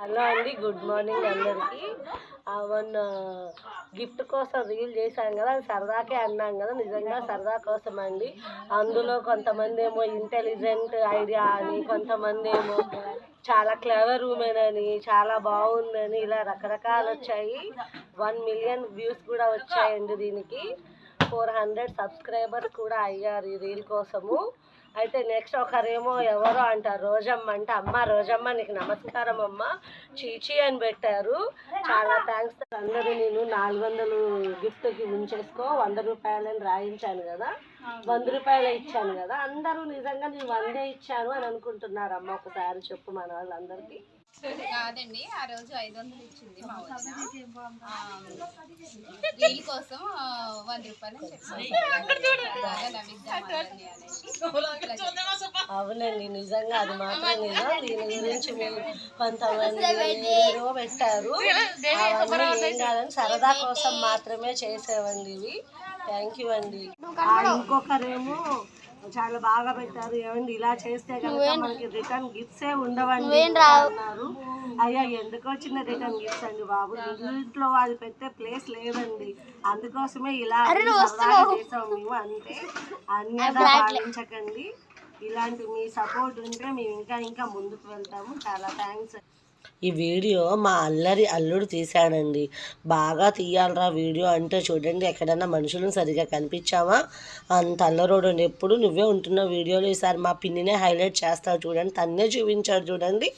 Hello అండి, good morning అందరికీ. మొన్న గిఫ్ట్ కోసం రీల్ చేశాం కదా, అది సరదాకే అన్నాం కదా, నిజంగా సరదా కోసం అండి. అందులో కొంతమంది ఏమో ఇంటెలిజెంట్ ఐడియా అని, కొంతమంది ఏమో చాలా క్లెవర్ ఉమెన్ అని, చాలా బాగుందని, ఇలా రకరకాలు వచ్చాయి. 1 మిలియన్ వ్యూస్ కూడా వచ్చాయండి. దీనికి 400 సబ్స్క్రైబర్స్ కూడా అయ్యారు ఈ రీల్ కోసము. అయితే నెక్స్ట్ ఒకరేమో ఎవరో అంటారు రోజమ్మ అంటే, అమ్మ రోజమ్మ నీకు నమస్కారం అమ్మ చీచీ అని పెట్టారు. చాలా థ్యాంక్స్ అందరూ. నేను 400 గిఫ్ట్కి ఉంచేసుకో, 100 రూపాయలని రాయించాను కదా, 100 రూపాయలు ఇచ్చాను కదా, అందరూ నిజంగా నేను 100 ఇచ్చాను అని అనుకుంటున్నారమ్మ. ఒకసారి చెప్పు మన వాళ్ళందరికీ. కాదండి, ఆ రోజు 500 ఇచ్చింది మా రీల్ కోసం 100 రూపాయలు అవునండి, నిజంగా అది మాత్రం నిజం. దీని గురించి మేము కొంతమంది ఏదో పెట్టారు, అవన్నీ ఏం కాదని సరదా కోసం మాత్రమే చేసేవండి ఇవి. థ్యాంక్ యూ అండి. ఇంకొకరేమో చాలా బాగా పెట్టారు, ఏమండి ఇలా చేస్తే కనుక మనకి రిటర్న్ గిఫ్ట్సే ఉండవండి అన్నారు. అయ్యా ఎందుకు వచ్చిన రిటర్న్ గిఫ్ట్స్ అండి బాబు, ఇంట్లో అది పెట్టే ప్లేస్ లేదండి, అందుకోసమే ఇలా చేసాం మేము. అంతే, అన్యదా భావించకండి. ఇలాంటి మీ సపోర్ట్ ఉంటే మేము ఇంకా ఇంకా ముందుకు వెళ్తాము. చాలా థ్యాంక్స్. ఈ వీడియో మా అల్లుడు తీశాడండి. బాగా తీయాలరా వీడియో అంటే చూడండి, ఎక్కడన్నా మనుషులను సరిగా కనిపించావా, అంత అల్లరోడు. ఎప్పుడు నువ్వే ఉంటున్న వీడియోలో ఈసారి మా పిన్నినే హైలైట్ చేస్తావు చూడండి, తన్నే చూపించాడు చూడండి.